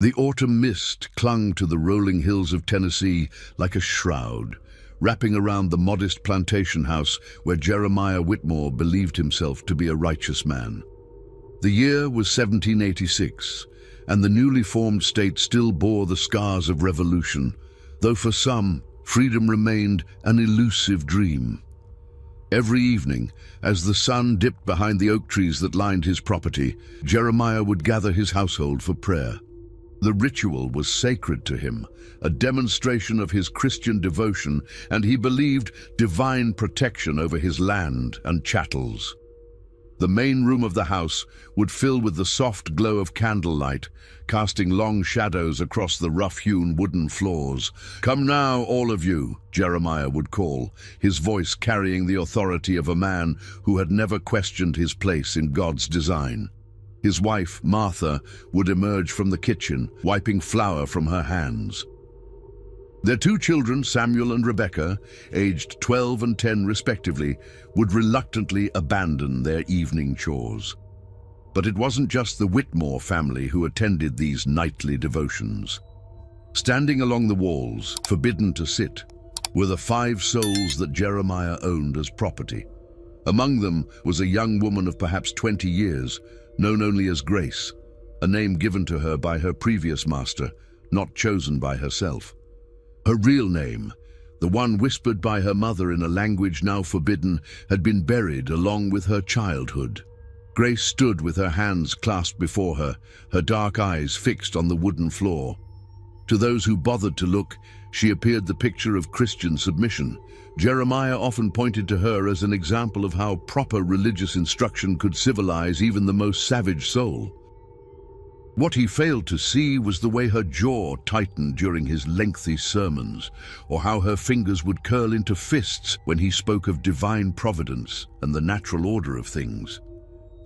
The autumn mist clung to the rolling hills of Tennessee like a shroud, wrapping around the modest plantation house where Jeremiah Whitmore believed himself to be a righteous man. The year was 1786, and the newly formed state still bore the scars of revolution, though for some, freedom remained an elusive dream. Every evening, as the sun dipped behind the oak trees that lined his property, Jeremiah would gather his household for prayer. The ritual was sacred to him, a demonstration of his Christian devotion, and he believed divine protection over his land and chattels. The main room of the house would fill with the soft glow of candlelight, casting long shadows across the rough-hewn wooden floors. "Come now, all of you," Jeremiah would call, his voice carrying the authority of a man who had never questioned his place in God's design. His wife, Martha, would emerge from the kitchen, wiping flour from her hands. Their two children, Samuel and Rebecca, aged 12 and 10 respectively, would reluctantly abandon their evening chores. But it wasn't just the Whitmore family who attended these nightly devotions. Standing along the walls, forbidden to sit, were the 5 souls that Jeremiah owned as property. Among them was a young woman of perhaps 20 years, known only as Grace, a name given to her by her previous master, not chosen by herself. Her real name, the one whispered by her mother in a language now forbidden, had been buried along with her childhood. Grace stood with her hands clasped before her, her dark eyes fixed on the wooden floor. To those who bothered to look, she appeared the picture of Christian submission. Jeremiah often pointed to her as an example of how proper religious instruction could civilize even the most savage soul. What he failed to see was the way her jaw tightened during his lengthy sermons, or how her fingers would curl into fists when he spoke of divine providence and the natural order of things.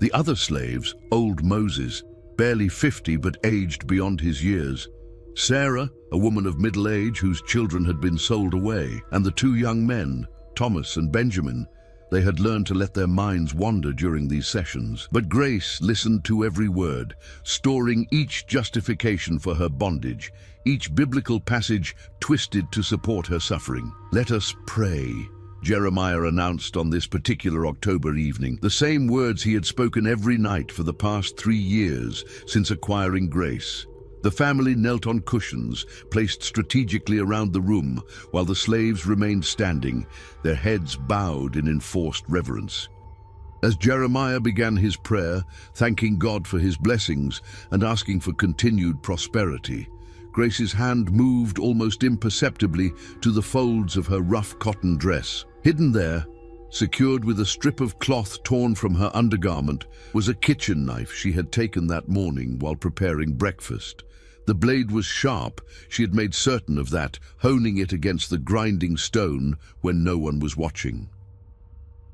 The other slaves, old Moses, barely 50 but aged beyond his years, Sarah, a woman of middle age whose children had been sold away, and the 2 young men, Thomas and Benjamin. They had learned to let their minds wander during these sessions. But Grace listened to every word, storing each justification for her bondage, each biblical passage twisted to support her suffering. "Let us pray," Jeremiah announced on this particular October evening, the same words he had spoken every night for the past 3 years since acquiring Grace. The family knelt on cushions, placed strategically around the room, while the slaves remained standing, their heads bowed in enforced reverence. As Jeremiah began his prayer, thanking God for his blessings and asking for continued prosperity, Grace's hand moved almost imperceptibly to the folds of her rough cotton dress. Hidden there, secured with a strip of cloth torn from her undergarment, was a kitchen knife she had taken that morning while preparing breakfast. The blade was sharp, she had made certain of that, honing it against the grinding stone when no one was watching.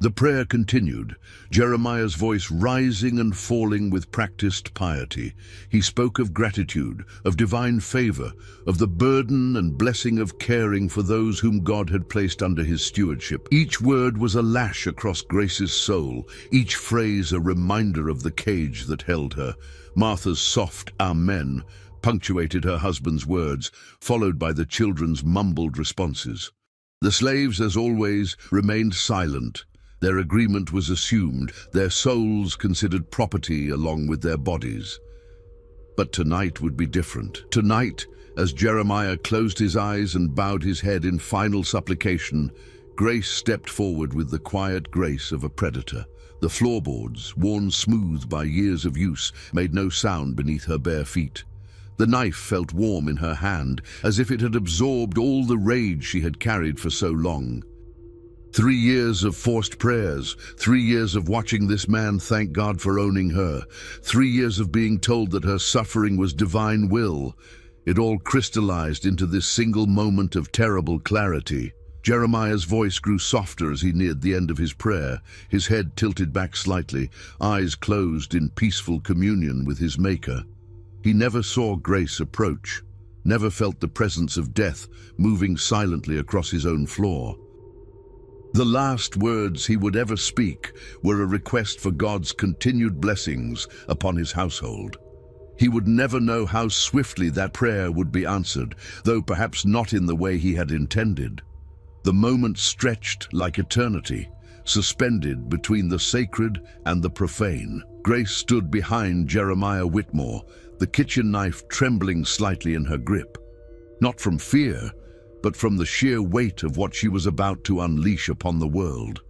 The prayer continued, Jeremiah's voice rising and falling with practiced piety. He spoke of gratitude, of divine favor, of the burden and blessing of caring for those whom God had placed under his stewardship. Each word was a lash across Grace's soul, each phrase a reminder of the cage that held her. Martha's soft amen punctuated her husband's words, followed by the children's mumbled responses. The slaves, as always, remained silent. Their agreement was assumed, their souls considered property along with their bodies. But tonight would be different. Tonight, as Jeremiah closed his eyes and bowed his head in final supplication, Grace stepped forward with the quiet grace of a predator. The floorboards, worn smooth by years of use, made no sound beneath her bare feet. The knife felt warm in her hand, as if it had absorbed all the rage she had carried for so long. 3 years of forced prayers, 3 years of watching this man thank God for owning her, 3 years of being told that her suffering was divine will. It all crystallized into this single moment of terrible clarity. Jeremiah's voice grew softer as he neared the end of his prayer, his head tilted back slightly, eyes closed in peaceful communion with his Maker. He never saw Grace approach, never felt the presence of death moving silently across his own floor. The last words he would ever speak were a request for God's continued blessings upon his household. He would never know how swiftly that prayer would be answered, though perhaps not in the way he had intended. The moment stretched like eternity, suspended between the sacred and the profane. Grace stood behind Jeremiah Whitmore, the kitchen knife trembling slightly in her grip. Not from fear, but from the sheer weight of what she was about to unleash upon the world.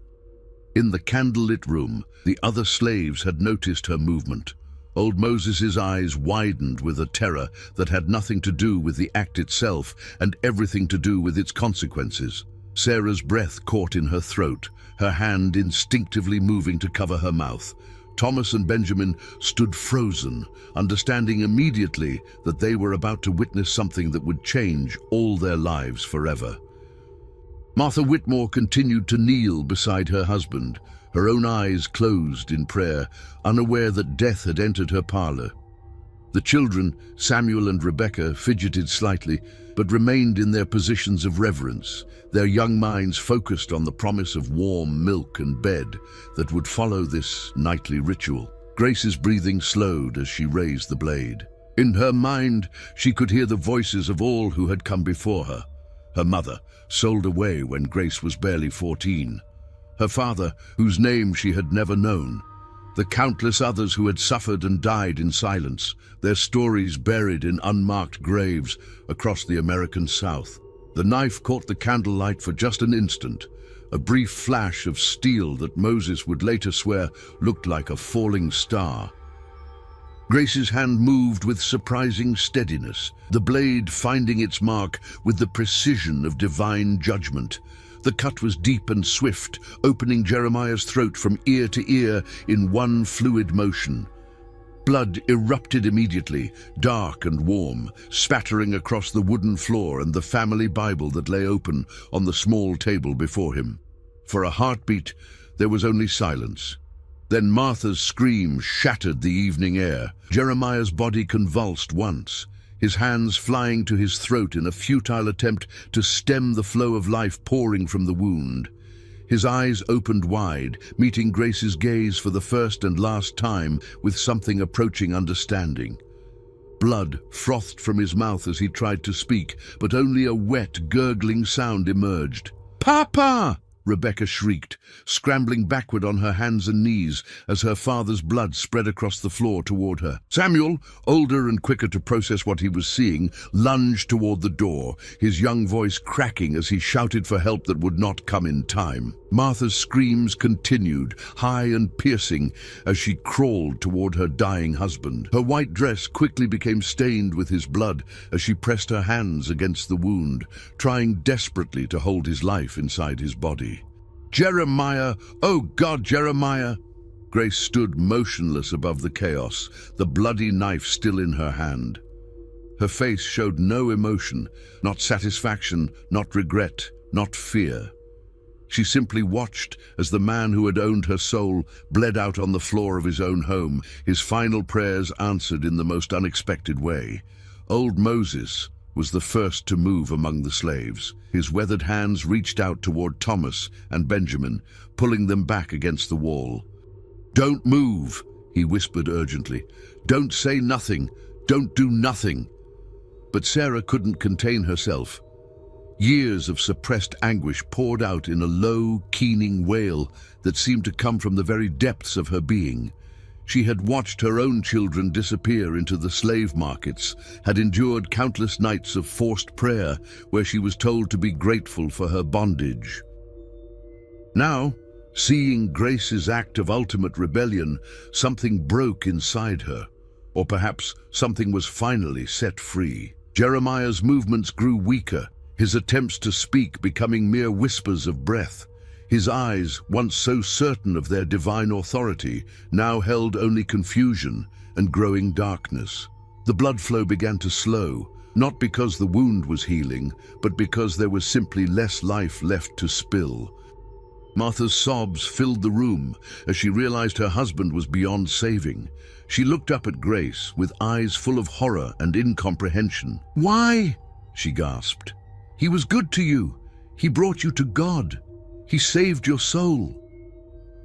In the candlelit room, the other slaves had noticed her movement. Old Moses's eyes widened with a terror that had nothing to do with the act itself and everything to do with its consequences. Sarah's breath caught in her throat, her hand instinctively moving to cover her mouth. Thomas and Benjamin stood frozen, understanding immediately that they were about to witness something that would change all their lives forever. Martha Whitmore continued to kneel beside her husband, her own eyes closed in prayer, unaware that death had entered her parlor. The children, Samuel and Rebecca, fidgeted slightly, but remained in their positions of reverence, their young minds focused on the promise of warm milk and bed that would follow this nightly ritual. Grace's breathing slowed as she raised the blade. In her mind, she could hear the voices of all who had come before her. Her mother, sold away when Grace was barely 14. Her father, whose name she had never known. The countless others who had suffered and died in silence, their stories buried in unmarked graves across the American South. The knife caught the candlelight for just an instant, a brief flash of steel that Moses would later swear looked like a falling star. Grace's hand moved with surprising steadiness, the blade finding its mark with the precision of divine judgment. The cut was deep and swift, opening Jeremiah's throat from ear to ear in one fluid motion. Blood erupted immediately, dark and warm, spattering across the wooden floor and the family Bible that lay open on the small table before him. For a heartbeat, there was only silence. Then Martha's scream shattered the evening air. Jeremiah's body convulsed once, his hands flying to his throat in a futile attempt to stem the flow of life pouring from the wound. His eyes opened wide, meeting Grace's gaze for the first and last time with something approaching understanding. Blood frothed from his mouth as he tried to speak, but only a wet, gurgling sound emerged. "Papa!" Rebecca shrieked, scrambling backward on her hands and knees as her father's blood spread across the floor toward her. Samuel, older and quicker to process what he was seeing, lunged toward the door, his young voice cracking as he shouted for help that would not come in time. Martha's screams continued, high and piercing, as she crawled toward her dying husband. Her white dress quickly became stained with his blood as she pressed her hands against the wound, trying desperately to hold his life inside his body. "Jeremiah! Oh God, Jeremiah!" Grace stood motionless above the chaos, the bloody knife still in her hand. Her face showed no emotion, not satisfaction, not regret, not fear. She simply watched as the man who had owned her soul bled out on the floor of his own home, his final prayers answered in the most unexpected way. Old Moses was the first to move among the slaves. His weathered hands reached out toward Thomas and Benjamin, pulling them back against the wall. "Don't move," he whispered urgently. "Don't say nothing. Don't do nothing." But Sarah couldn't contain herself. Years of suppressed anguish poured out in a low, keening wail that seemed to come from the very depths of her being. She had watched her own children disappear into the slave markets, had endured countless nights of forced prayer where she was told to be grateful for her bondage. Now, seeing Grace's act of ultimate rebellion, something broke inside her, or perhaps something was finally set free. Jeremiah's movements grew weaker, his attempts to speak becoming mere whispers of breath. His eyes, once so certain of their divine authority, now held only confusion and growing darkness. The blood flow began to slow, not because the wound was healing, but because there was simply less life left to spill. Martha's sobs filled the room as she realized her husband was beyond saving. She looked up at Grace with eyes full of horror and incomprehension. "Why?" she gasped. "He was good to you. He brought you to God. He saved your soul."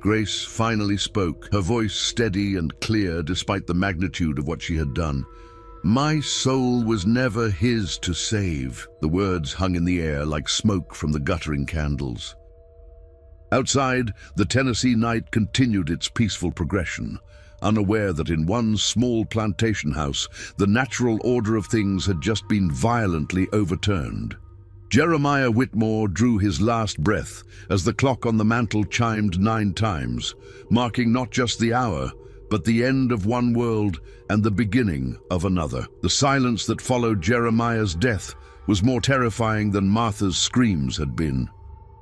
Grace finally spoke, her voice steady and clear despite the magnitude of what she had done. "My soul was never his to save." The words hung in the air like smoke from the guttering candles. Outside, the Tennessee night continued its peaceful progression, unaware that in one small plantation house, the natural order of things had just been violently overturned. Jeremiah Whitmore drew his last breath as the clock on the mantel chimed 9 times, marking not just the hour, but the end of one world and the beginning of another. The silence that followed Jeremiah's death was more terrifying than Martha's screams had been.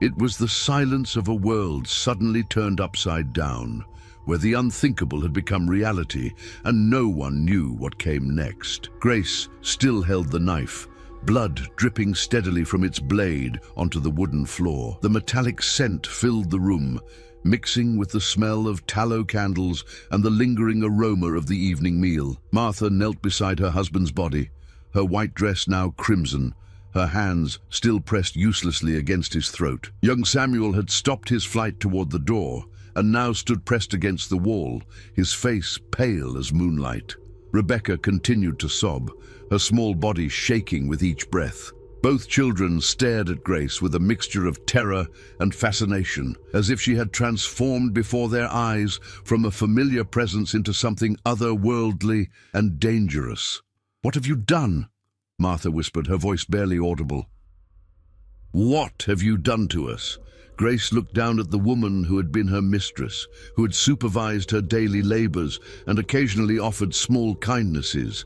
It was the silence of a world suddenly turned upside down, where the unthinkable had become reality and no one knew what came next. Grace still held the knife, blood dripping steadily from its blade onto the wooden floor. The metallic scent filled the room, mixing with the smell of tallow candles and the lingering aroma of the evening meal. Martha knelt beside her husband's body, her white dress now crimson, her hands still pressed uselessly against his throat. Young Samuel had stopped his flight toward the door and now stood pressed against the wall, his face pale as moonlight. Rebecca continued to sob, her small body shaking with each breath. Both children stared at Grace with a mixture of terror and fascination, as if she had transformed before their eyes from a familiar presence into something otherworldly and dangerous. "What have you done?" Martha whispered, her voice barely audible. "What have you done to us?" Grace looked down at the woman who had been her mistress, who had supervised her daily labors and occasionally offered small kindnesses.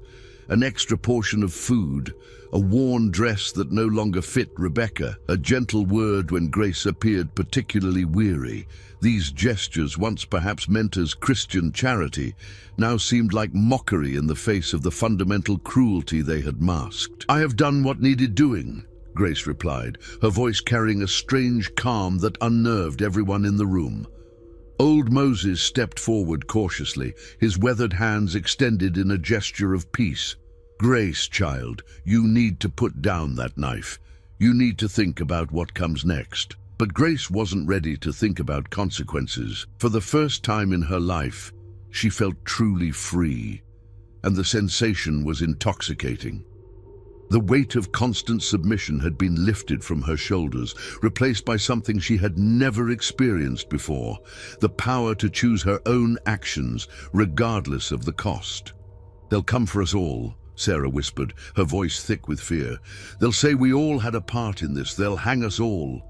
An extra portion of food, a worn dress that no longer fit Rebecca, a gentle word when Grace appeared particularly weary. These gestures, once perhaps meant as Christian charity, now seemed like mockery in the face of the fundamental cruelty they had masked. "I have done what needed doing," Grace replied, her voice carrying a strange calm that unnerved everyone in the room. Old Moses stepped forward cautiously, his weathered hands extended in a gesture of peace. "Grace, child, you need to put down that knife. You need to think about what comes next." But Grace wasn't ready to think about consequences. For the first time in her life, she felt truly free, and the sensation was intoxicating. The weight of constant submission had been lifted from her shoulders, replaced by something she had never experienced before, the power to choose her own actions, regardless of the cost. "They'll come for us all," Sarah whispered, her voice thick with fear. "They'll say we all had a part in this. They'll hang us all."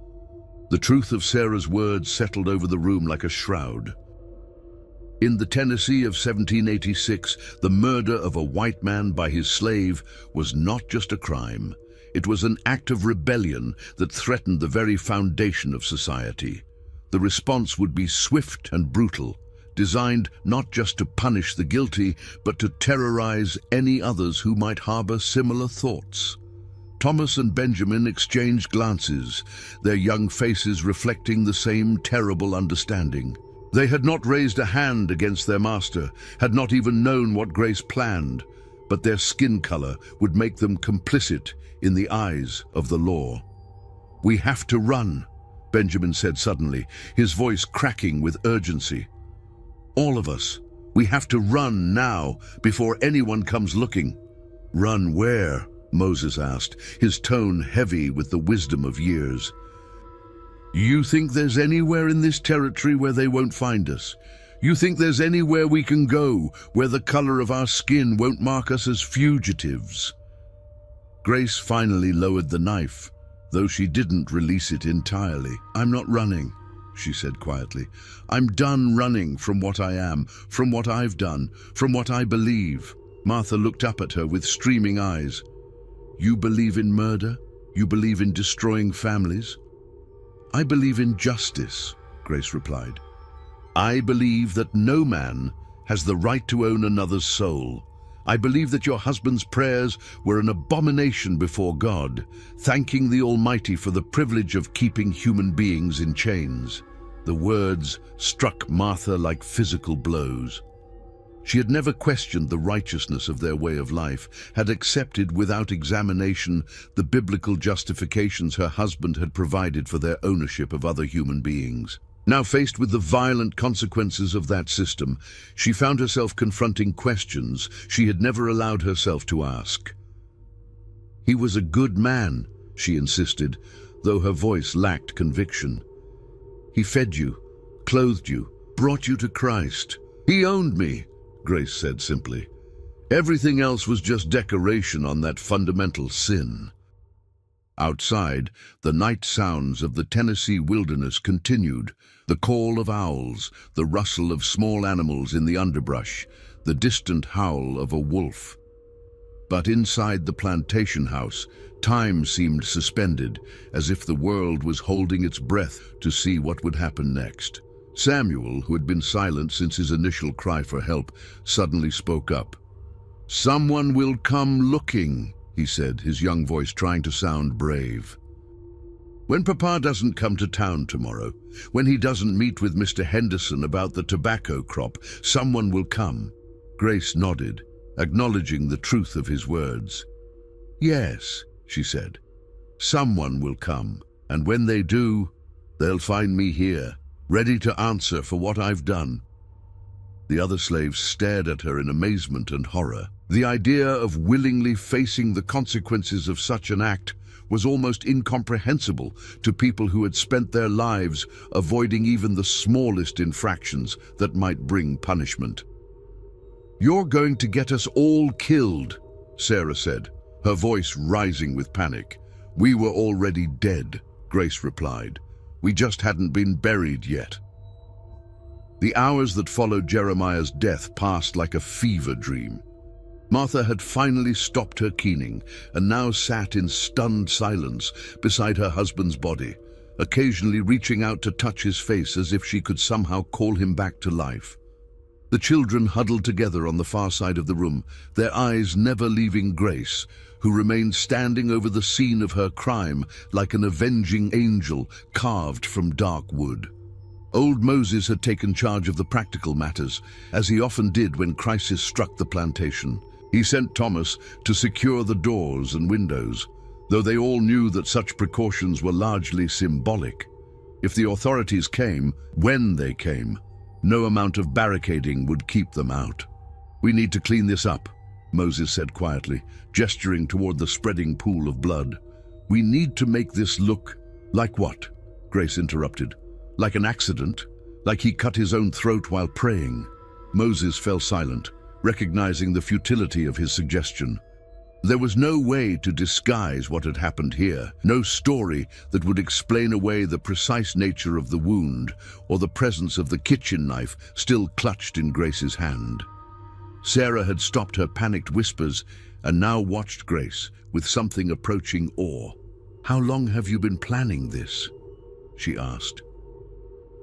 The truth of Sarah's words settled over the room like a shroud. In the Tennessee of 1786, the murder of a white man by his slave was not just a crime. It was an act of rebellion that threatened the very foundation of society. The response would be swift and brutal, designed not just to punish the guilty, but to terrorize any others who might harbor similar thoughts. Thomas and Benjamin exchanged glances, their young faces reflecting the same terrible understanding. They had not raised a hand against their master, had not even known what Grace planned, but their skin color would make them complicit in the eyes of the law. "We have to run," Benjamin said suddenly, his voice cracking with urgency. "All of us. We have to run now, before anyone comes looking." "Run where?" Moses asked, his tone heavy with the wisdom of years. "You think there's anywhere in this territory where they won't find us? You think there's anywhere we can go where the color of our skin won't mark us as fugitives?" Grace finally lowered the knife, though she didn't release it entirely. "I'm not running," she said quietly. "I'm done running from what I am, from what I've done, from what I believe." Martha looked up at her with streaming eyes. "You believe in murder? You believe in destroying families?" "I believe in justice," Grace replied. "I believe that no man has the right to own another's soul. I believe that your husband's prayers were an abomination before God, thanking the Almighty for the privilege of keeping human beings in chains." The words struck Martha like physical blows. She had never questioned the righteousness of their way of life, had accepted without examination the biblical justifications her husband had provided for their ownership of other human beings. Now faced with the violent consequences of that system, she found herself confronting questions she had never allowed herself to ask. "He was a good man," she insisted, though her voice lacked conviction. "He fed you, clothed you, brought you to Christ. He owned me," Grace said simply. "Everything else was just decoration on that fundamental sin." Outside, the night sounds of the Tennessee wilderness continued. The call of owls, the rustle of small animals in the underbrush, the distant howl of a wolf. But inside the plantation house, time seemed suspended, as if the world was holding its breath to see what would happen next. Samuel, who had been silent since his initial cry for help, suddenly spoke up. "Someone will come looking," he said, his young voice trying to sound brave. "When Papa doesn't come to town tomorrow, when he doesn't meet with Mr. Henderson about the tobacco crop, someone will come." Grace nodded, acknowledging the truth of his words. "Yes," she said, "someone will come, and when they do, they'll find me here, ready to answer for what I've done." The other slaves stared at her in amazement and horror. The idea of willingly facing the consequences of such an act was almost incomprehensible to people who had spent their lives avoiding even the smallest infractions that might bring punishment. "You're going to get us all killed," Sarah said, her voice rising with panic. "We were already dead," Grace replied. "We just hadn't been buried yet." The hours that followed Jeremiah's death passed like a fever dream. Martha had finally stopped her keening and now sat in stunned silence beside her husband's body, occasionally reaching out to touch his face as if she could somehow call him back to life. The children huddled together on the far side of the room, their eyes never leaving Grace, who remained standing over the scene of her crime like an avenging angel carved from dark wood. Old Moses had taken charge of the practical matters, as he often did when crisis struck the plantation. He sent Thomas to secure the doors and windows, though they all knew that such precautions were largely symbolic. If the authorities came, when they came, no amount of barricading would keep them out. "We need to clean this up," Moses said quietly, gesturing toward the spreading pool of blood. "We need to make this look—" "Like what?" Grace interrupted. "Like an accident? Like he cut his own throat while praying?" Moses fell silent, recognizing the futility of his suggestion. There was no way to disguise what had happened here, no story that would explain away the precise nature of the wound or the presence of the kitchen knife still clutched in Grace's hand. Sarah had stopped her panicked whispers and now watched Grace with something approaching awe. "How long have you been planning this?" she asked.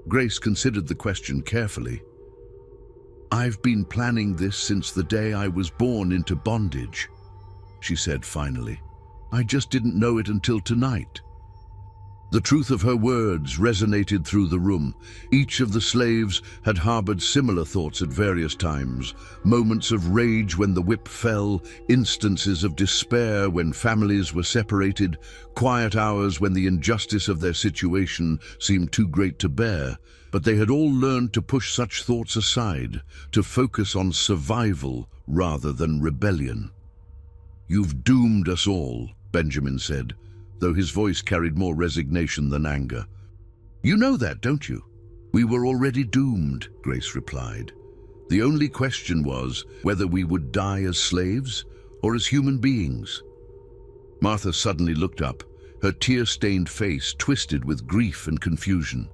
Grace considered the question carefully. "I've been planning this since the day I was born into bondage," she said finally. "I just didn't know it until tonight." The truth of her words resonated through the room. Each of the slaves had harbored similar thoughts at various times, moments of rage when the whip fell, instances of despair when families were separated, quiet hours when the injustice of their situation seemed too great to bear. But they had all learned to push such thoughts aside, to focus on survival rather than rebellion. "You've doomed us all," Benjamin said, though his voice carried more resignation than anger. "You know that, don't you?" "We were already doomed," Grace replied. "The only question was whether we would die as slaves or as human beings." Martha suddenly looked up, her tear-stained face twisted with grief and confusion.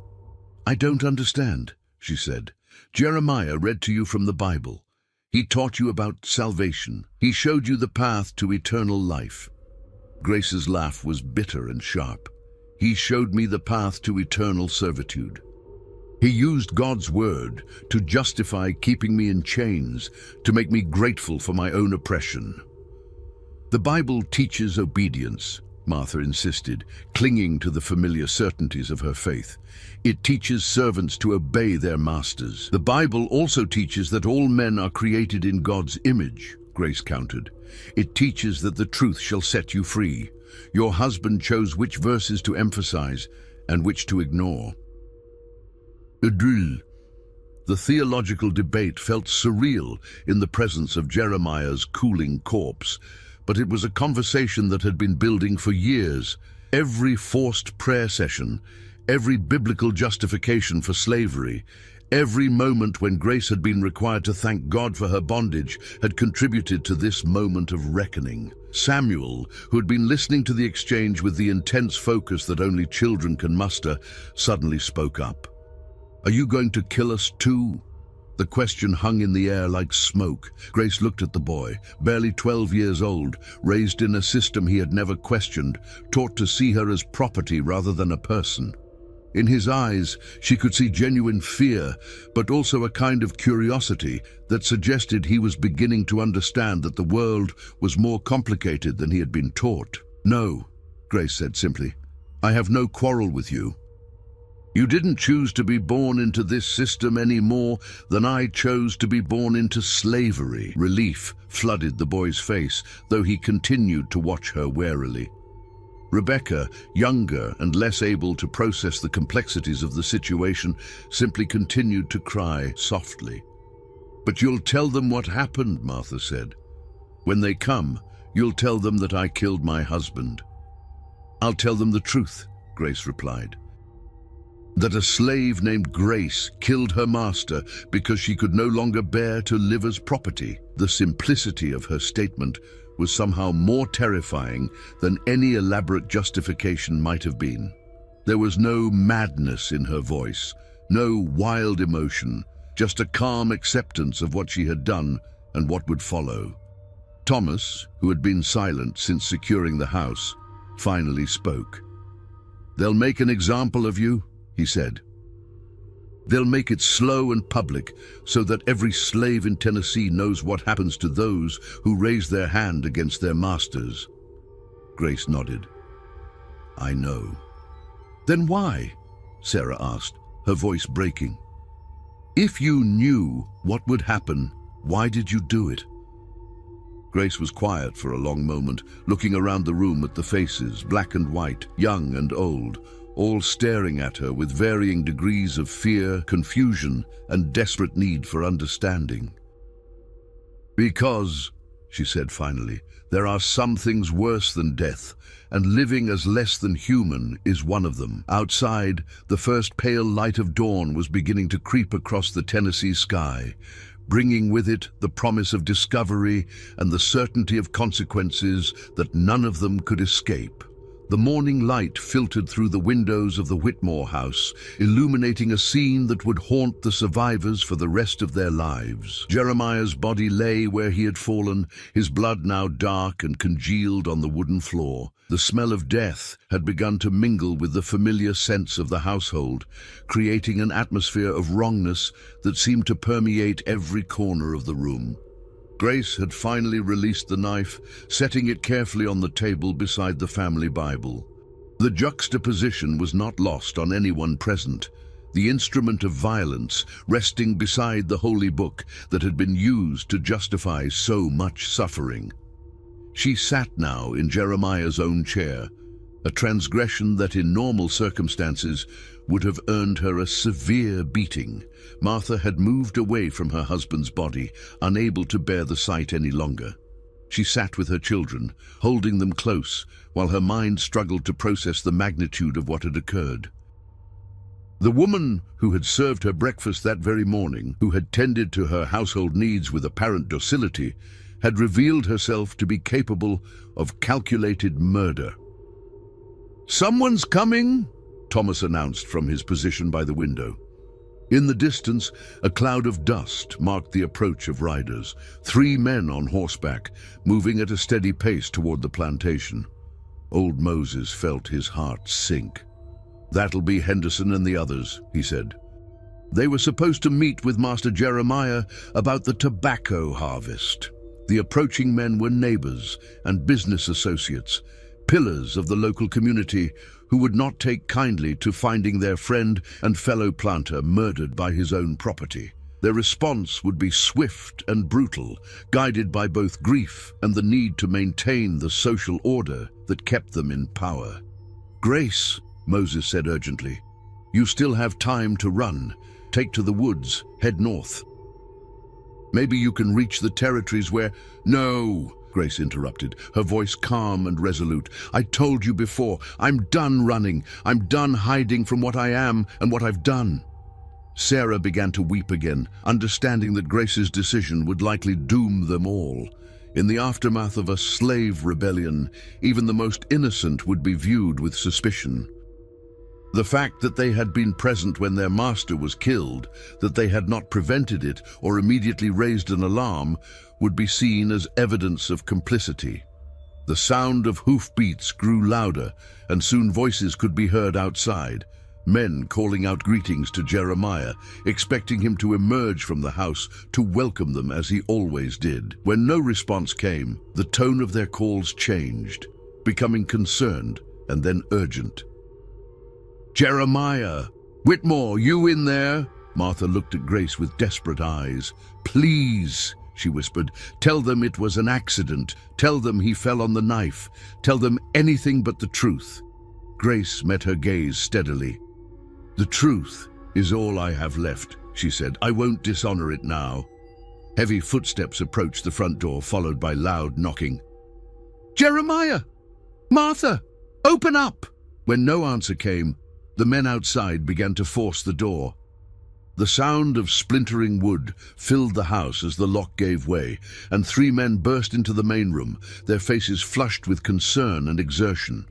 "I don't understand," she said. "Jeremiah read to you from the Bible. He taught you about salvation. He showed you the path to eternal life." Grace's laugh was bitter and sharp. "He showed me the path to eternal servitude. He used God's word to justify keeping me in chains, to make me grateful for my own oppression." "The Bible teaches obedience," Martha insisted, clinging to the familiar certainties of her faith. "It teaches servants to obey their masters." "The Bible also teaches that all men are created in God's image," Grace countered. "It teaches that the truth shall set you free. Your husband chose which verses to emphasize and which to ignore." idyll. The theological debate felt surreal in the presence of Jeremiah's cooling corpse, but it was a conversation that had been building for years. Every forced prayer session, every biblical justification for slavery, every moment when Grace had been required to thank God for her bondage had contributed to this moment of reckoning. Samuel, who had been listening to the exchange with the intense focus that only children can muster, suddenly spoke up. "Are you going to kill us too?" The question hung in the air like smoke. Grace looked at the boy, barely 12 years old, raised in a system he had never questioned, taught to see her as property rather than a person. In his eyes, she could see genuine fear, but also a kind of curiosity that suggested he was beginning to understand that the world was more complicated than he had been taught. "No," Grace said simply. "I have no quarrel with you. You didn't choose to be born into this system any more than I chose to be born into slavery." Relief flooded the boy's face, though he continued to watch her warily. Rebecca, younger and less able to process the complexities of the situation, simply continued to cry softly. "But you'll tell them what happened," Martha said. "When they come, you'll tell them that I killed my husband." "I'll tell them the truth," Grace replied. "That a slave named Grace killed her master because she could no longer bear to live as property." The simplicity of her statement was somehow more terrifying than any elaborate justification might have been. There was no madness in her voice, no wild emotion, just a calm acceptance of what she had done and what would follow. Thomas, who had been silent since securing the house, finally spoke. "They'll make an example of you," he said. "They'll make it slow and public so that every slave in Tennessee knows what happens to those who raise their hand against their masters." Grace nodded. "I know." "Then why?" Sarah asked, her voice breaking. "If you knew what would happen, why did you do it?" Grace was quiet for a long moment, looking around the room at the faces, black and white, young and old, all staring at her with varying degrees of fear, confusion, and desperate need for understanding. "Because," she said finally, "there are some things worse than death, and living as less than human is one of them." Outside, the first pale light of dawn was beginning to creep across the Tennessee sky, bringing with it the promise of discovery and the certainty of consequences that none of them could escape. The morning light filtered through the windows of the Whitmore house, illuminating a scene that would haunt the survivors for the rest of their lives. Jeremiah's body lay where he had fallen, his blood now dark and congealed on the wooden floor. The smell of death had begun to mingle with the familiar scents of the household, creating an atmosphere of wrongness that seemed to permeate every corner of the room. Grace had finally released the knife, setting it carefully on the table beside the family Bible. The juxtaposition was not lost on anyone present, the instrument of violence resting beside the holy book that had been used to justify so much suffering. She sat now in Jeremiah's own chair, a transgression that in normal circumstances would have earned her a severe beating. Martha had moved away from her husband's body, unable to bear the sight any longer. She sat with her children, holding them close, while her mind struggled to process the magnitude of what had occurred. The woman who had served her breakfast that very morning, who had tended to her household needs with apparent docility, had revealed herself to be capable of calculated murder. "Someone's coming," Thomas announced from his position by the window. In the distance, a cloud of dust marked the approach of riders, 3 men on horseback, moving at a steady pace toward the plantation. Old Moses felt his heart sink. "That'll be Henderson and the others," he said. They were supposed to meet with Master Jeremiah about the tobacco harvest. The approaching men were neighbors and business associates, pillars of the local community who would not take kindly to finding their friend and fellow planter murdered by his own property. Their response would be swift and brutal, guided by both grief and the need to maintain the social order that kept them in power. "Grace," Moses said urgently, You still have time to run. Take to the woods, head north. Maybe you can reach the territories where—" "No," Grace interrupted, her voice calm and resolute. "I told you before, I'm done running. I'm done hiding from what I am and what I've done." Sarah began to weep again, understanding that Grace's decision would likely doom them all. In the aftermath of a slave rebellion, even the most innocent would be viewed with suspicion. The fact that they had been present when their master was killed, that they had not prevented it or immediately raised an alarm, would be seen as evidence of complicity. The sound of hoofbeats grew louder, and soon voices could be heard outside, men calling out greetings to Jeremiah, expecting him to emerge from the house to welcome them as he always did. When no response came, the tone of their calls changed, becoming concerned and then urgent. "Jeremiah! Whitmore, you in there?" Martha looked at Grace with desperate eyes. "Please," she whispered, "tell them it was an accident. Tell them he fell on the knife. Tell them anything but the truth." Grace met her gaze steadily. "The truth is all I have left," she said. "I won't dishonor it now." Heavy footsteps approached the front door, followed by loud knocking. "Jeremiah! Martha! Open up!" When no answer came, the men outside began to force the door. The sound of splintering wood filled the house as the lock gave way, and 3 men burst into the main room, their faces flushed with concern and exertion.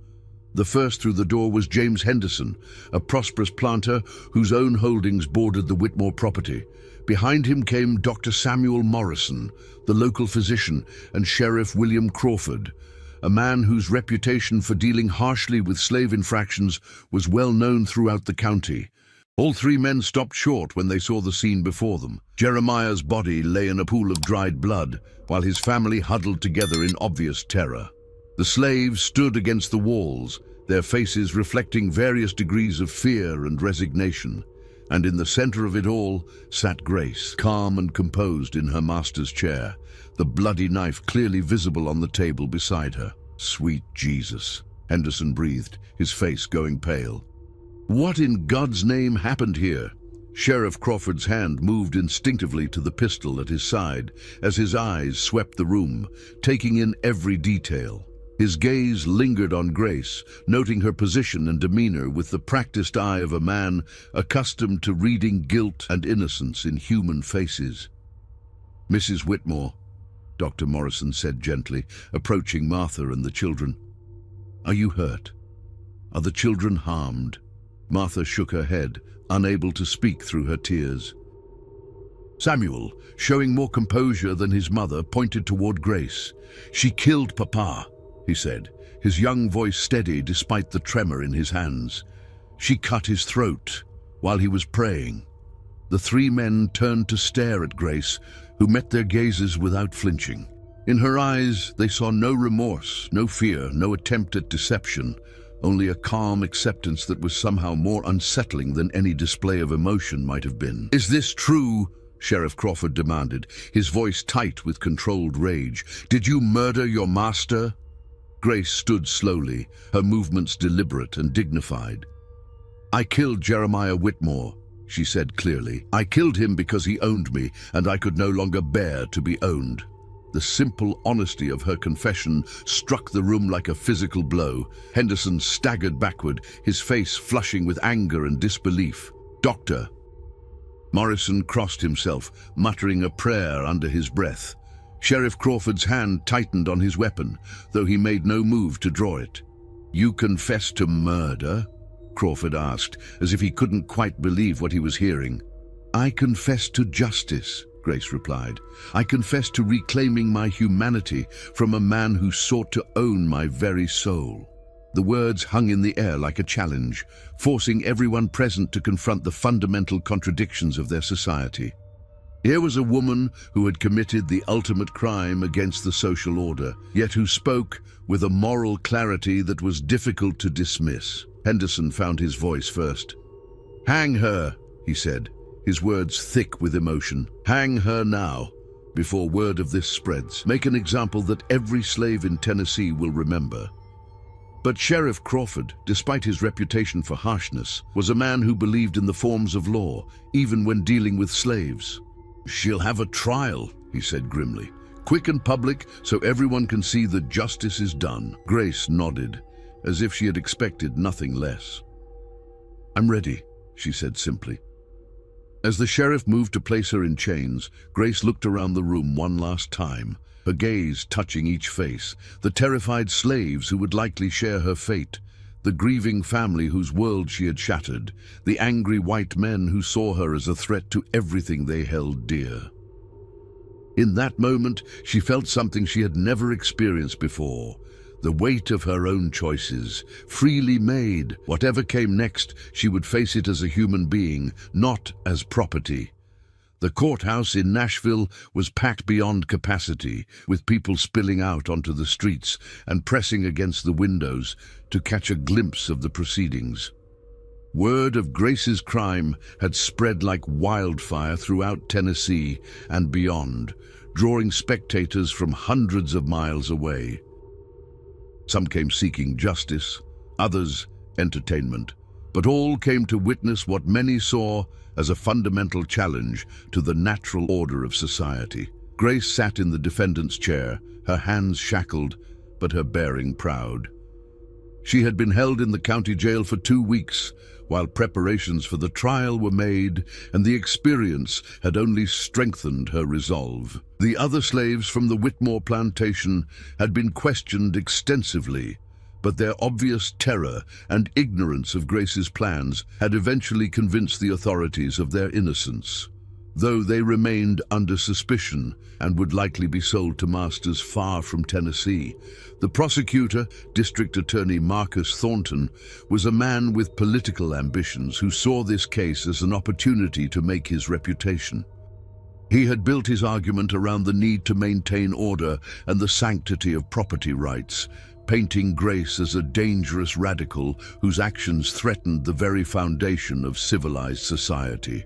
The first through the door was James Henderson, a prosperous planter whose own holdings bordered the Whitmore property. Behind him came Dr. Samuel Morrison, the local physician, and Sheriff William Crawford, a man whose reputation for dealing harshly with slave infractions was well known throughout the county. All 3 men stopped short when they saw the scene before them. Jeremiah's body lay in a pool of dried blood, while his family huddled together in obvious terror. The slaves stood against the walls, their faces reflecting various degrees of fear and resignation. And in the center of it all sat Grace, calm and composed in her master's chair, the bloody knife clearly visible on the table beside her. "Sweet Jesus," Henderson breathed, his face going pale. "What in God's name happened here?" Sheriff Crawford's hand moved instinctively to the pistol at his side as his eyes swept the room, taking in every detail. His gaze lingered on Grace, noting her position and demeanor with the practiced eye of a man accustomed to reading guilt and innocence in human faces. "Mrs. Whitmore," Dr. Morrison said gently, approaching Martha and the children. "Are you hurt? Are the children harmed?" Martha shook her head, unable to speak through her tears. Samuel, showing more composure than his mother, pointed toward Grace. "She killed Papa," he said, his young voice steady despite the tremor in his hands. "She cut his throat while he was praying." The 3 men turned to stare at Grace, who met their gazes without flinching. In her eyes, they saw no remorse, no fear, no attempt at deception, only a calm acceptance that was somehow more unsettling than any display of emotion might have been. "Is this true?" Sheriff Crawford demanded, his voice tight with controlled rage. "Did you murder your master?" Grace stood slowly, her movements deliberate and dignified. "I killed Jeremiah Whitmore," she said clearly. "I killed him because he owned me, and I could no longer bear to be owned." The simple honesty of her confession struck the room like a physical blow. Henderson staggered backward, his face flushing with anger and disbelief. "Doctor!" Morrison crossed himself, muttering a prayer under his breath. Sheriff Crawford's hand tightened on his weapon, though he made no move to draw it. "You confess to murder?" Crawford asked, as if he couldn't quite believe what he was hearing. "I confess to justice," Grace replied. "I confess to reclaiming my humanity from a man who sought to own my very soul." The words hung in the air like a challenge, forcing everyone present to confront the fundamental contradictions of their society. Here was a woman who had committed the ultimate crime against the social order, yet who spoke with a moral clarity that was difficult to dismiss. Henderson found his voice first. "Hang her," he said, his words thick with emotion. "Hang her now, before word of this spreads. Make an example that every slave in Tennessee will remember." But Sheriff Crawford, despite his reputation for harshness, was a man who believed in the forms of law, even when dealing with slaves. "She'll have a trial," he said grimly. "Quick and public, so everyone can see that justice is done." Grace nodded, as if she had expected nothing less. "I'm ready," she said simply. As the sheriff moved to place her in chains, Grace looked around the room one last time, her gaze touching each face, the terrified slaves who would likely share her fate, the grieving family whose world she had shattered, the angry white men who saw her as a threat to everything they held dear. In that moment, she felt something she had never experienced before, the weight of her own choices, freely made. Whatever came next, she would face it as a human being, not as property. The courthouse in Nashville was packed beyond capacity, with people spilling out onto the streets and pressing against the windows to catch a glimpse of the proceedings. Word of Grace's crime had spread like wildfire throughout Tennessee and beyond, drawing spectators from hundreds of miles away. Some came seeking justice, others entertainment, but all came to witness what many saw as a fundamental challenge to the natural order of society. Grace sat in the defendant's chair, her hands shackled, but her bearing proud. She had been held in the county jail for 2 weeks, while preparations for the trial were made, and the experience had only strengthened her resolve. The other slaves from the Whitmore plantation had been questioned extensively, but their obvious terror and ignorance of Grace's plans had eventually convinced the authorities of their innocence, though they remained under suspicion and would likely be sold to masters far from Tennessee. The prosecutor, District Attorney Marcus Thornton, was a man with political ambitions who saw this case as an opportunity to make his reputation. He had built his argument around the need to maintain order and the sanctity of property rights, painting Grace as a dangerous radical whose actions threatened the very foundation of civilized society.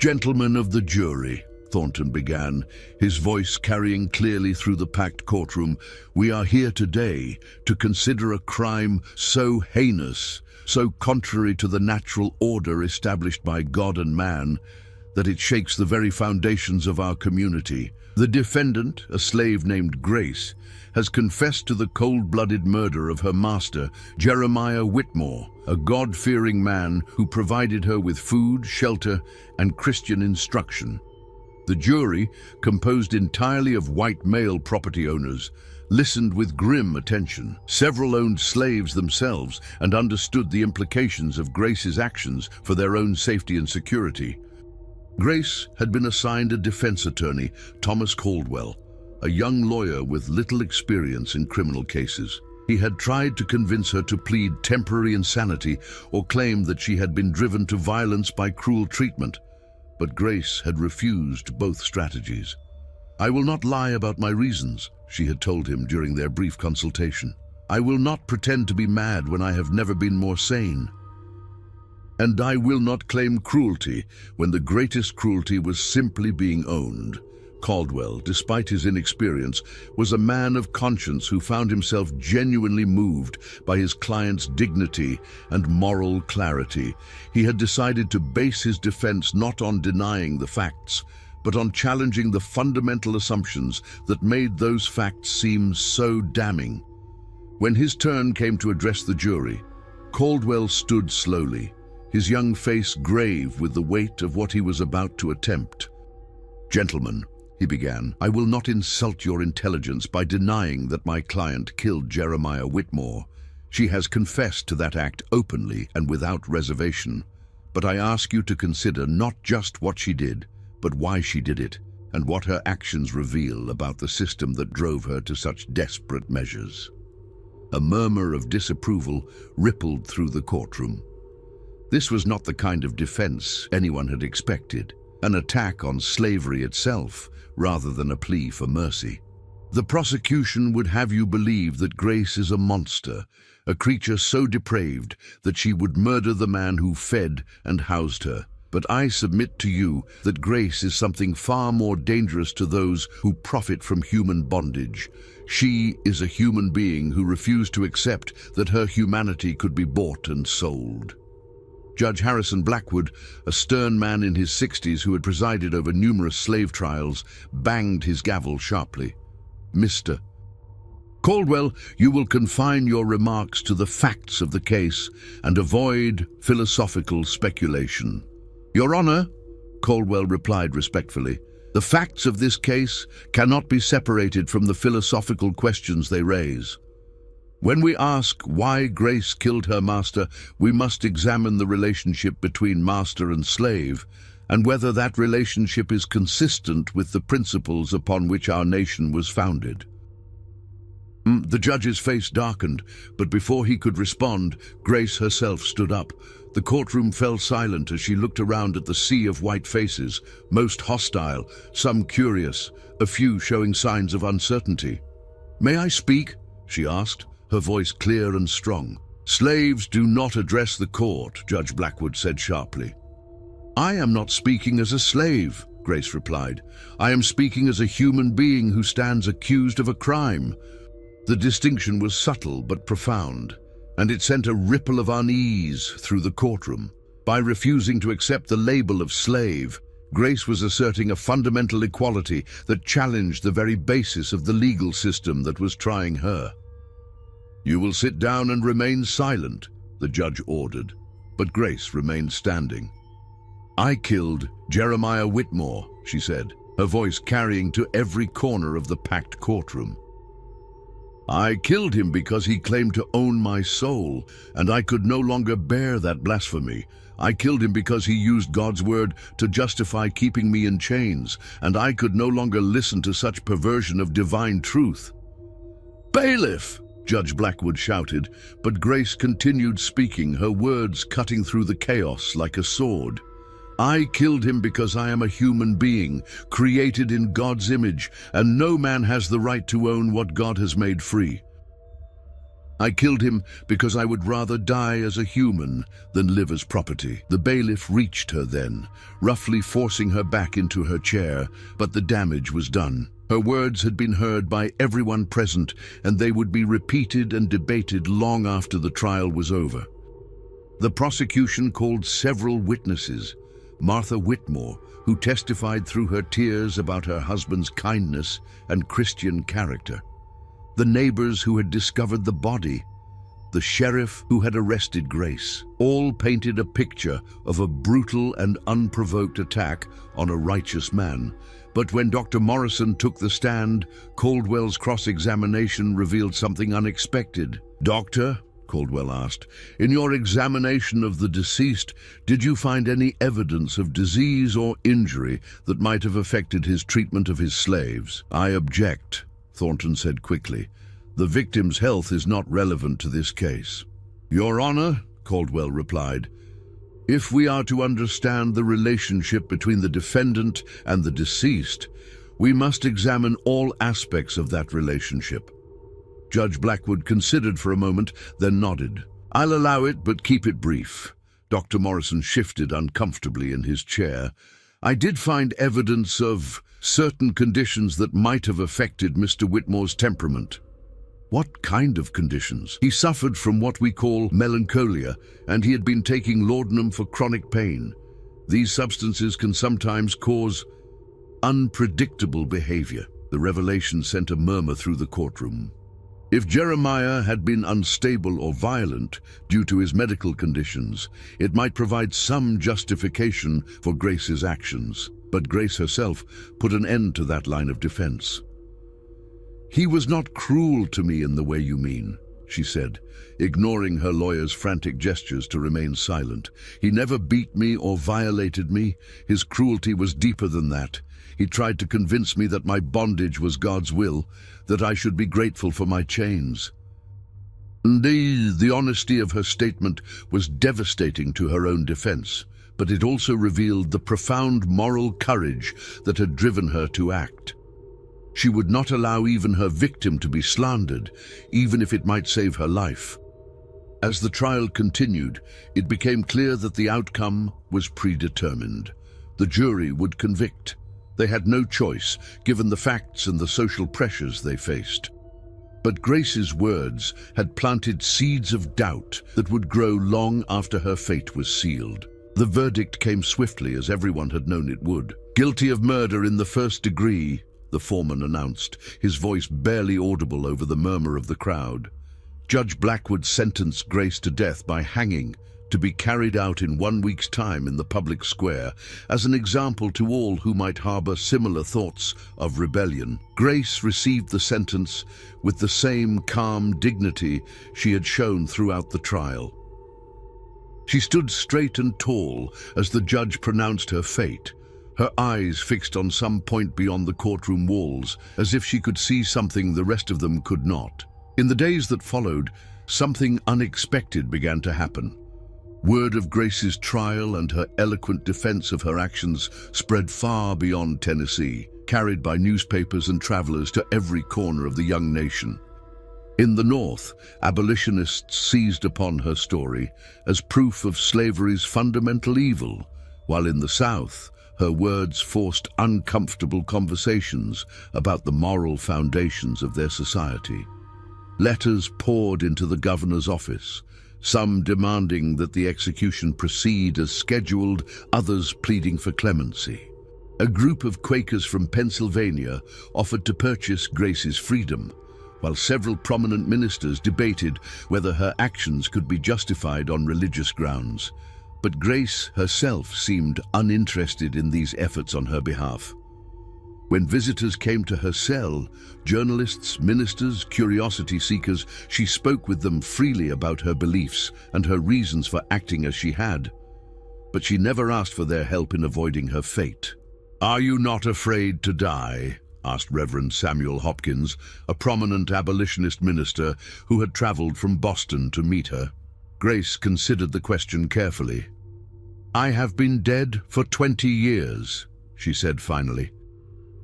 "Gentlemen of the jury," Thornton began, his voice carrying clearly through the packed courtroom, "we are here today to consider a crime so heinous, so contrary to the natural order established by God and man, that it shakes the very foundations of our community. The defendant, a slave named Grace, has confessed to the cold-blooded murder of her master, Jeremiah Whitmore, a God-fearing man who provided her with food, shelter, and Christian instruction. The jury, composed entirely of white male property owners, listened with grim attention. Several owned slaves themselves and understood the implications of Grace's actions for their own safety and security. Grace had been assigned a defense attorney, Thomas Caldwell, a young lawyer with little experience in criminal cases. He had tried to convince her to plead temporary insanity or claim that she had been driven to violence by cruel treatment, but Grace had refused both strategies. "I will not lie about my reasons," she had told him during their brief consultation. "I will not pretend to be mad when I have never been more sane. And I will not claim cruelty when the greatest cruelty was simply being owned." Caldwell, despite his inexperience, was a man of conscience who found himself genuinely moved by his client's dignity and moral clarity. He had decided to base his defense not on denying the facts, but on challenging the fundamental assumptions that made those facts seem so damning. When his turn came to address the jury, Caldwell stood slowly, his young face grave with the weight of what he was about to attempt. "Gentlemen," he began, "I will not insult your intelligence by denying that my client killed Jeremiah Whitmore. She has confessed to that act openly and without reservation. But I ask you to consider not just what she did, but why she did it, and what her actions reveal about the system that drove her to such desperate measures." A murmur of disapproval rippled through the courtroom. This was not the kind of defense anyone had expected, an attack on slavery itself rather than a plea for mercy. The prosecution would have you believe that Grace is a monster, a creature so depraved that she would murder the man who fed and housed her. But I submit to you that grace is something far more dangerous to those who profit from human bondage. She is a human being who refused to accept that her humanity could be bought and sold. Judge Harrison Blackwood, a stern man in his 60s who had presided over numerous slave trials, banged his gavel sharply. Mr. Caldwell, you will confine your remarks to the facts of the case and avoid philosophical speculation. Your Honor, Caldwell replied respectfully, the facts of this case cannot be separated from the philosophical questions they raise. When we ask why Grace killed her master, we must examine the relationship between master and slave, and whether that relationship is consistent with the principles upon which our nation was founded. The judge's face darkened, but before he could respond, Grace herself stood up. The courtroom fell silent as she looked around at the sea of white faces, most hostile, some curious, a few showing signs of uncertainty. "May I speak?" she asked, her voice clear and strong. "Slaves do not address the court," Judge Blackwood said sharply. "I am not speaking as a slave," Grace replied. "I am speaking as a human being who stands accused of a crime." The distinction was subtle but profound, and it sent a ripple of unease through the courtroom. By refusing to accept the label of slave, Grace was asserting a fundamental equality that challenged the very basis of the legal system that was trying her. "You will sit down and remain silent," the judge ordered, but Grace remained standing. "I killed Jeremiah Whitmore," she said, her voice carrying to every corner of the packed courtroom. "I killed him because he claimed to own my soul, and I could no longer bear that blasphemy. I killed him because he used God's word to justify keeping me in chains, and I could no longer listen to such perversion of divine truth." "Bailiff!" Judge Blackwood shouted, but Grace continued speaking, her words cutting through the chaos like a sword. "I killed him because I am a human being, created in God's image, and no man has the right to own what God has made free. I killed him because I would rather die as a human than live as property." The bailiff reached her then, roughly forcing her back into her chair, but the damage was done. Her words had been heard by everyone present, and they would be repeated and debated long after the trial was over. The prosecution called several witnesses. Martha Whitmore, who testified through her tears about her husband's kindness and Christian character. The neighbors who had discovered the body. The sheriff who had arrested Grace. All painted a picture of a brutal and unprovoked attack on a righteous man. But when Dr. Morrison took the stand, Caldwell's cross-examination revealed something unexpected. "Doctor," Caldwell asked, "in your examination of the deceased, did you find any evidence of disease or injury that might have affected his treatment of his slaves?" "I object," Thornton said quickly. "The victim's health is not relevant to this case." "Your Honor," Caldwell replied, "if we are to understand the relationship between the defendant and the deceased, we must examine all aspects of that relationship." Judge Blackwood considered for a moment, then nodded. "I'll allow it, but keep it brief." Dr. Morrison shifted uncomfortably in his chair. "I did find evidence of certain conditions that might have affected Mr. Whitmore's temperament." "What kind of conditions?" "He suffered from what we call melancholia, and he had been taking laudanum for chronic pain. These substances can sometimes cause unpredictable behavior." The revelation sent a murmur through the courtroom. If Jeremiah had been unstable or violent due to his medical conditions, it might provide some justification for Grace's actions. But Grace herself put an end to that line of defense. "He was not cruel to me in the way you mean," she said, ignoring her lawyer's frantic gestures to remain silent. "He never beat me or violated me. His cruelty was deeper than that. He tried to convince me that my bondage was God's will, that I should be grateful for my chains." The honesty of her statement was devastating to her own defense, but it also revealed the profound moral courage that had driven her to act. She would not allow even her victim to be slandered, even if it might save her life. As the trial continued, it became clear that the outcome was predetermined. The jury would convict. They had no choice, given the facts and the social pressures they faced. But Grace's words had planted seeds of doubt that would grow long after her fate was sealed. The verdict came swiftly, as everyone had known it would. "Guilty of murder in the first degree," the foreman announced, his voice barely audible over the murmur of the crowd. Judge Blackwood sentenced Grace to death by hanging, to be carried out in 1 week's time in the public square, as an example to all who might harbor similar thoughts of rebellion. Grace received the sentence with the same calm dignity she had shown throughout the trial. She stood straight and tall as the judge pronounced her fate, her eyes fixed on some point beyond the courtroom walls, as if she could see something the rest of them could not. In the days that followed, something unexpected began to happen. Word of Grace's trial and her eloquent defense of her actions spread far beyond Tennessee, carried by newspapers and travelers to every corner of the young nation. In the North, abolitionists seized upon her story as proof of slavery's fundamental evil, while in the South, her words forced uncomfortable conversations about the moral foundations of their society. Letters poured into the governor's office, some demanding that the execution proceed as scheduled, others pleading for clemency. A group of Quakers from Pennsylvania offered to purchase Grace's freedom, while several prominent ministers debated whether her actions could be justified on religious grounds. But Grace herself seemed uninterested in these efforts on her behalf. When visitors came to her cell, journalists, ministers, curiosity seekers, she spoke with them freely about her beliefs and her reasons for acting as she had. But she never asked for their help in avoiding her fate. "Are you not afraid to die?" asked Reverend Samuel Hopkins, a prominent abolitionist minister who had traveled from Boston to meet her. Grace considered the question carefully. "I have been dead for 20 years, she said finally.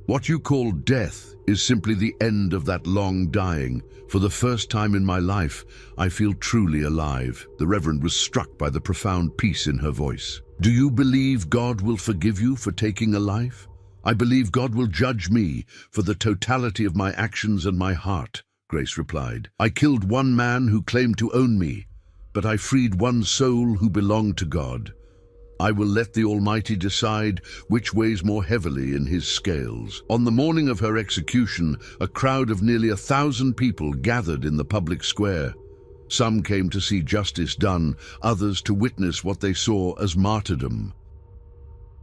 "What you call death is simply the end of that long dying. For the first time in my life, I feel truly alive." The Reverend was struck by the profound peace in her voice. "Do you believe God will forgive you for taking a life?" "I believe God will judge me for the totality of my actions and my heart," Grace replied. "I killed one man who claimed to own me, but I freed one soul who belonged to God. I will let the Almighty decide which weighs more heavily in his scales." On the morning of her execution, a crowd of nearly 1,000 people gathered in the public square. Some came to see justice done, others to witness what they saw as martyrdom.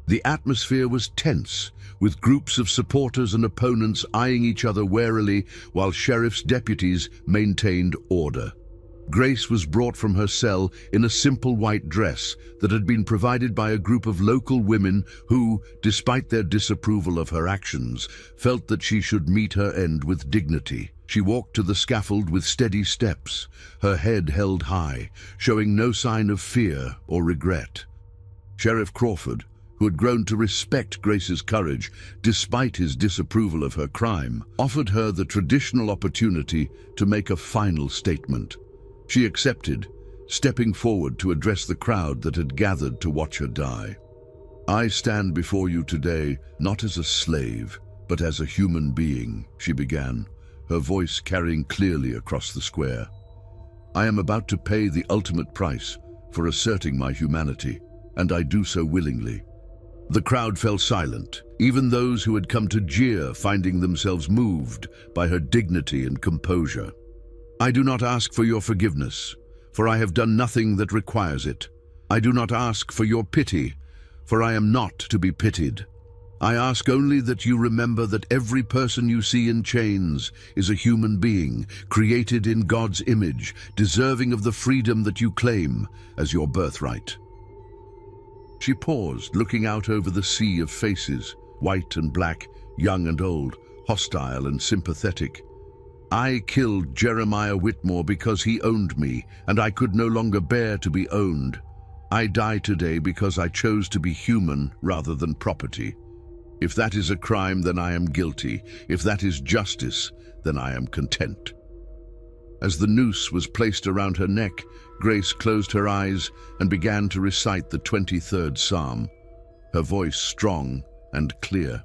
The atmosphere was tense, with groups of supporters and opponents eyeing each other warily while sheriff's deputies maintained order. Grace was brought from her cell in a simple white dress that had been provided by a group of local women who, despite their disapproval of her actions, felt that she should meet her end with dignity. She walked to the scaffold with steady steps, her head held high, showing no sign of fear or regret. Sheriff Crawford, who had grown to respect Grace's courage despite his disapproval of her crime, offered her the traditional opportunity to make a final statement. She accepted, stepping forward to address the crowd that had gathered to watch her die. "I stand before you today not as a slave, but as a human being," she began, her voice carrying clearly across the square. "I am about to pay the ultimate price for asserting my humanity, and I do so willingly." The crowd fell silent, even those who had come to jeer finding themselves moved by her dignity and composure. "I do not ask for your forgiveness, for I have done nothing that requires it. I do not ask for your pity, for I am not to be pitied. I ask only that you remember that every person you see in chains is a human being, created in God's image, deserving of the freedom that you claim as your birthright." She paused, looking out over the sea of faces, white and black, young and old, hostile and sympathetic. "I killed Jeremiah Whitmore because he owned me, and I could no longer bear to be owned. I die today because I chose to be human rather than property. If that is a crime, then I am guilty. If that is justice, then I am content." As the noose was placed around her neck, Grace closed her eyes and began to recite the 23rd Psalm, her voice strong and clear.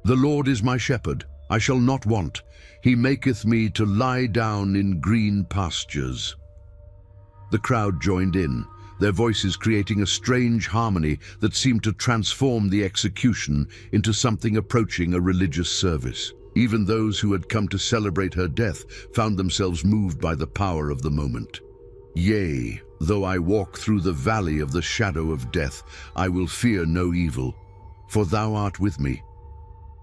"The Lord is my shepherd, I shall not want. He maketh me to lie down in green pastures." The crowd joined in, their voices creating a strange harmony that seemed to transform the execution into something approaching a religious service. Even those who had come to celebrate her death found themselves moved by the power of the moment. "Yea, though I walk through the valley of the shadow of death, I will fear no evil, for thou art with me."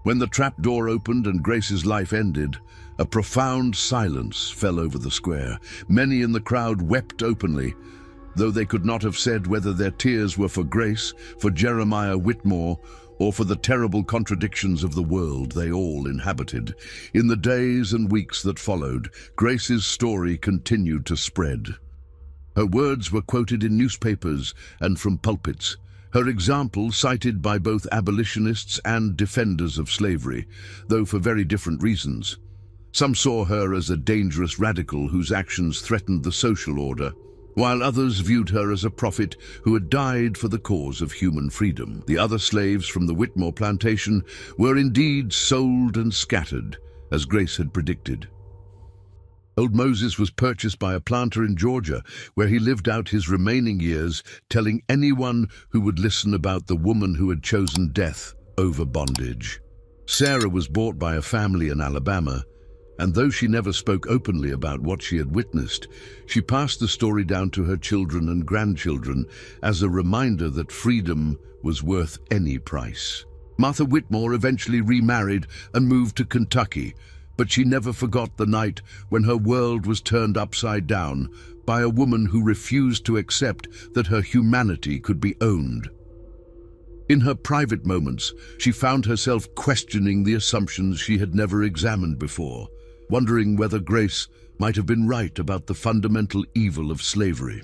When the trap door opened and Grace's life ended, a profound silence fell over the square. Many in the crowd wept openly, though they could not have said whether their tears were for Grace, for Jeremiah Whitmore, or for the terrible contradictions of the world they all inhabited. In the days and weeks that followed, Grace's story continued to spread. Her words were quoted in newspapers and from pulpits, her example cited by both abolitionists and defenders of slavery, though for very different reasons. Some saw her as a dangerous radical whose actions threatened the social order, while others viewed her as a prophet who had died for the cause of human freedom. The other slaves from the Whitmore plantation were indeed sold and scattered, as Grace had predicted. Old Moses was purchased by a planter in Georgia, where he lived out his remaining years, telling anyone who would listen about the woman who had chosen death over bondage. Sarah was bought by a family in Alabama, and though she never spoke openly about what she had witnessed, she passed the story down to her children and grandchildren as a reminder that freedom was worth any price. Martha Whitmore eventually remarried and moved to Kentucky, but she never forgot the night when her world was turned upside down by a woman who refused to accept that her humanity could be owned. In her private moments, she found herself questioning the assumptions she had never examined before, wondering whether Grace might have been right about the fundamental evil of slavery.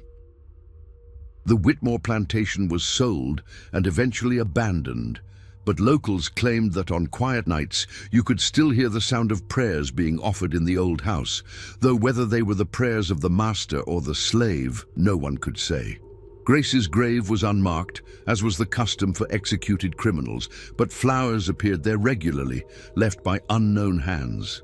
The Whitmore plantation was sold and eventually abandoned, but locals claimed that on quiet nights you could still hear the sound of prayers being offered in the old house, though whether they were the prayers of the master or the slave, no one could say. Grace's grave was unmarked, as was the custom for executed criminals, but flowers appeared there regularly, left by unknown hands.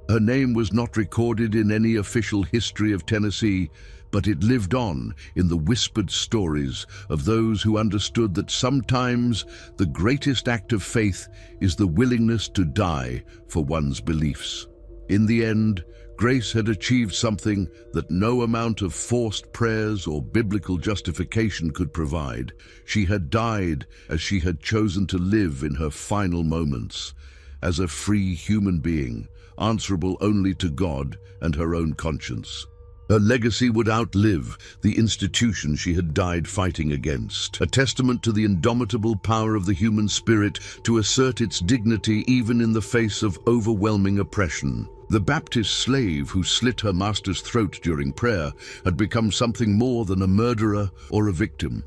Her name was not recorded in any official history of Tennessee, but it lived on in the whispered stories of those who understood that sometimes the greatest act of faith is the willingness to die for one's beliefs. In the end, Grace had achieved something that no amount of forced prayers or biblical justification could provide. She had died as she had chosen to live in her final moments, as a free human being, answerable only to God and her own conscience. Her legacy would outlive the institution she had died fighting against, a testament to the indomitable power of the human spirit to assert its dignity even in the face of overwhelming oppression. The Baptist slave who slit her master's throat during prayer had become something more than a murderer or a victim.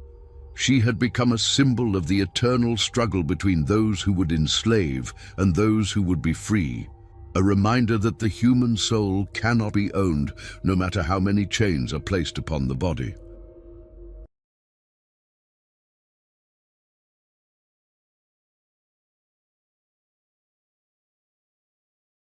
She had become a symbol of the eternal struggle between those who would enslave and those who would be free. A reminder that the human soul cannot be owned, no matter how many chains are placed upon the body.